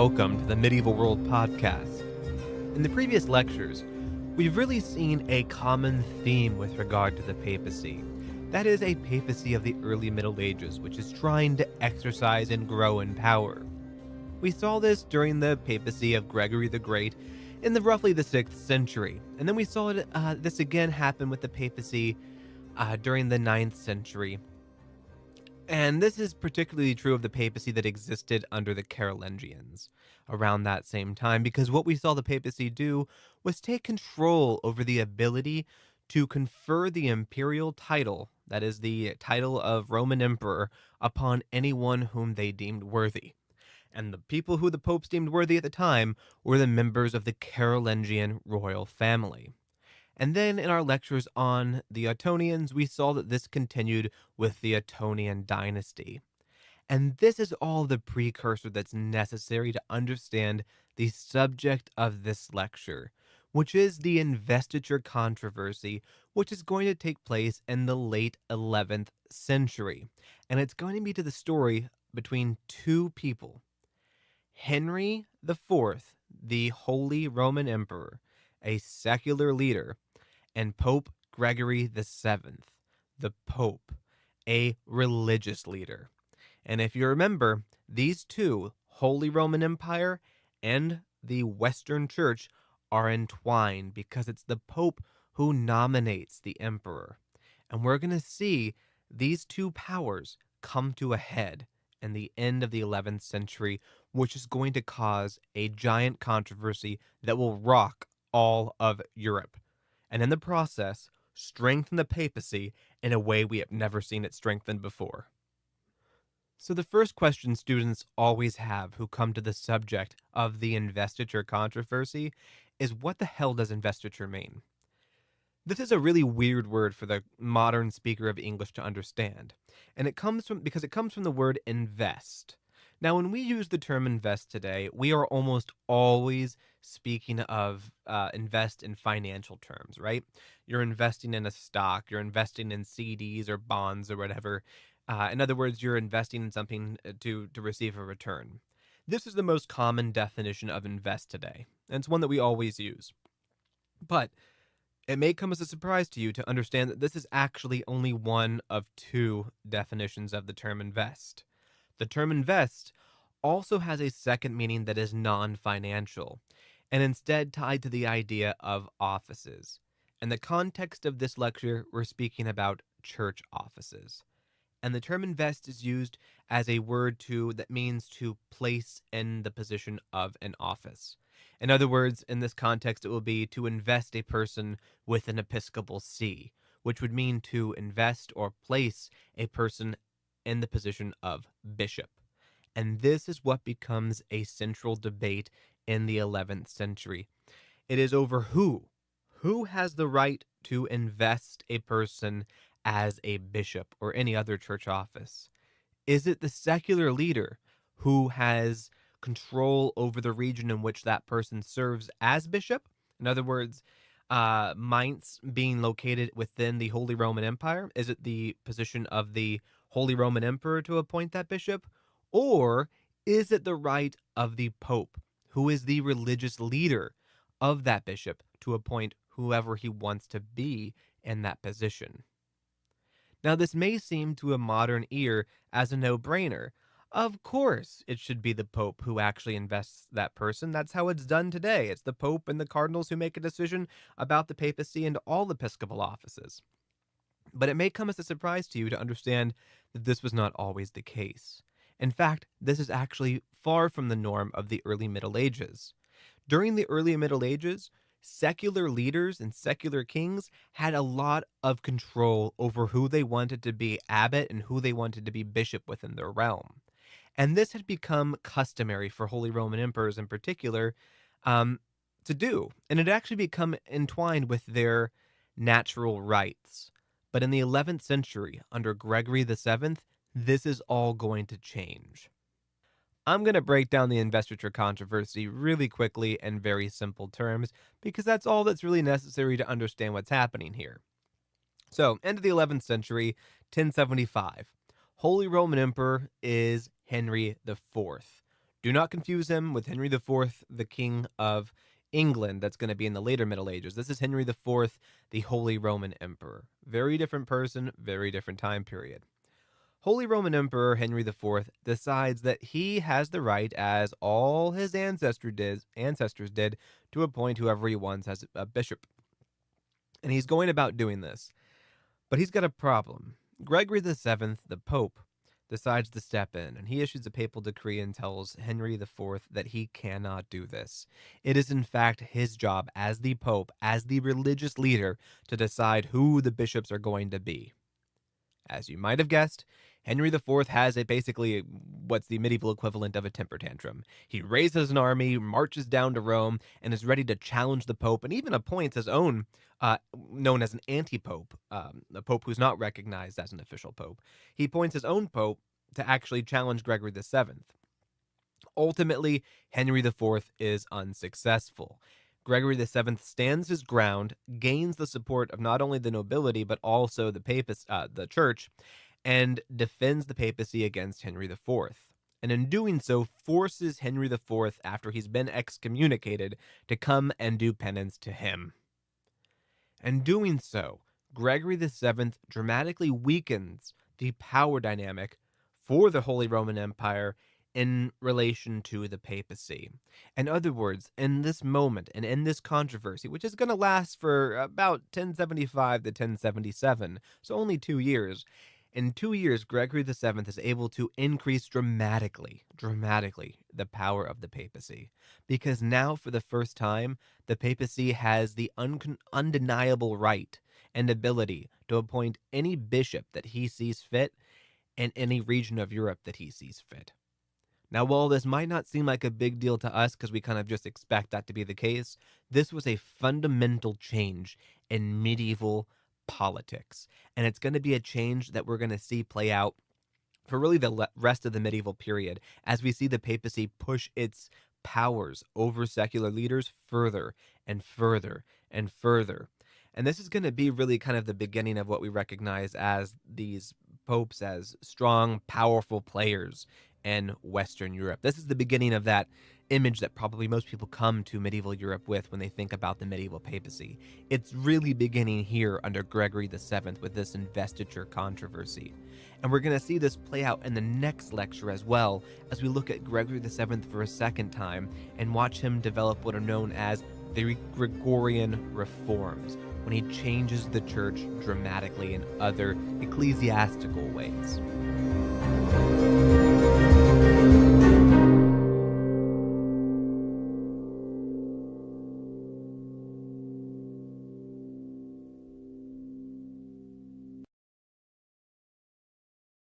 welcome to the Medieval World Podcast. In the previous lectures, we've really seen a common theme with regard to the papacy. That is a papacy of the early Middle Ages, which is trying to exercise and grow in power. We saw this during the papacy of Gregory the Great in roughly the 6th century, and then we saw this again happen with the papacy during the 9th century. And this is particularly true of the papacy that existed under the Carolingians around that same time, because what we saw the papacy do was take control over the ability to confer the imperial title, that is, the title of Roman Emperor, upon anyone whom they deemed worthy. And the people who the popes deemed worthy at the time were the members of the Carolingian royal family. And then in our lectures on the Ottonians, we saw that this continued with the Ottonian dynasty. And this is all the precursor that's necessary to understand the subject of this lecture, which is the investiture controversy, which is going to take place in the late 11th century. And it's going to be to the story between two people, Henry IV, the Holy Roman Emperor, a secular leader, and Pope Gregory VII, the Pope, a religious leader. And if you remember, these two, Holy Roman Empire and the Western Church, are entwined because it's the Pope who nominates the emperor. And we're going to see these two powers come to a head in the end of the 11th century, which is going to cause a giant controversy that will rock all of Europe, and in the process, strengthen the papacy in a way we have never seen it strengthened before. So the first question students always have who come to the subject of the investiture controversy is, what the hell does investiture mean? This is a really weird word for the modern speaker of English to understand, and it comes from the word invest. Now, when we use the term invest today, we are almost always speaking of invest in financial terms, right? You're investing in a stock, you're investing in CDs or bonds or whatever. In other words, you're investing in something to receive a return. This is the most common definition of invest today, and it's one that we always use. But it may come as a surprise to you to understand that this is actually only one of two definitions of the term invest. The term invest also has a second meaning that is non-financial, and instead tied to the idea of offices. In the context of this lecture, we're speaking about church offices. And the term invest is used as a word that means to place in the position of an office. In other words, in this context, it will be to invest a person with an episcopal see, which would mean to invest or place a person in the position of bishop. And this is what becomes a central debate in the 11th century. It is over who has the right to invest a person as a bishop or any other church office. Is it the secular leader who has control over the region in which that person serves as bishop? In other words, Mainz being located within the Holy Roman Empire, is it the position of the Holy Roman Emperor to appoint that bishop? Or is it the right of the Pope, who is the religious leader of that bishop, to appoint whoever he wants to be in that position? Now, this may seem to a modern ear as a no-brainer. Of course, it should be the Pope who actually invests that person. That's how it's done today. It's the Pope and the cardinals who make a decision about the papacy and all episcopal offices. But it may come as a surprise to you to understand that this was not always the case. In fact, this is actually far from the norm of the early Middle Ages. During the early Middle Ages, secular leaders and secular kings had a lot of control over who they wanted to be abbot and who they wanted to be bishop within their realm. And this had become customary for Holy Roman emperors in particular to do. And it actually become entwined with their natural rights. But in the 11th century, under Gregory VII, this is all going to change. I'm going to break down the investiture controversy really quickly in very simple terms, because that's all that's really necessary to understand what's happening here. So, end of the 11th century, 1075. Holy Roman Emperor is Henry IV. Do not confuse him with Henry IV, the King of England, that's going to be in the later Middle Ages. This is Henry IV, the Holy Roman Emperor. Very different person, very different time period. Holy Roman Emperor Henry IV decides that he has the right, as all his ancestors did, to appoint whoever he wants as a bishop. And he's going about doing this. But he's got a problem. Gregory VII, the Pope, decides to step in, and he issues a papal decree and tells Henry IV that he cannot do this. It is in fact his job as the Pope, as the religious leader, to decide who the bishops are going to be. As you might have guessed, Henry IV has basically what's the medieval equivalent of a temper tantrum. He raises an army, marches down to Rome, and is ready to challenge the Pope, and even appoints his own, known as an anti-pope, a pope who's not recognized as an official pope. He appoints his own pope to actually challenge Gregory VII. Ultimately, Henry IV is unsuccessful. Gregory VII stands his ground, gains the support of not only the nobility but also the church, and defends the papacy against Henry IV. And in doing so, forces Henry IV, after he's been excommunicated, to come and do penance to him. And doing so, Gregory VII dramatically weakens the power dynamic for the Holy Roman Empire in relation to the papacy. In other words, in this moment and in this controversy, which is going to last for about 1075 to 1077, so only 2 years, in 2 years, Gregory VII is able to increase dramatically, the power of the papacy. Because now, for the first time, the papacy has the undeniable right and ability to appoint any bishop that he sees fit in any region of Europe that he sees fit. Now, while this might not seem like a big deal to us because we kind of just expect that to be the case, this was a fundamental change in medieval politics. And it's going to be a change that we're going to see play out for really the rest of the medieval period as we see the papacy push its powers over secular leaders further and further and further. And this is going to be really kind of the beginning of what we recognize as these popes as strong, powerful players in Western Europe. This is the beginning of that image that probably most people come to medieval Europe with when they think about the medieval papacy. It's really beginning here under Gregory VII with this investiture controversy. And we're going to see this play out in the next lecture as well, as we look at Gregory VII for a second time and watch him develop what are known as the Gregorian reforms, when he changes the church dramatically in other ecclesiastical ways.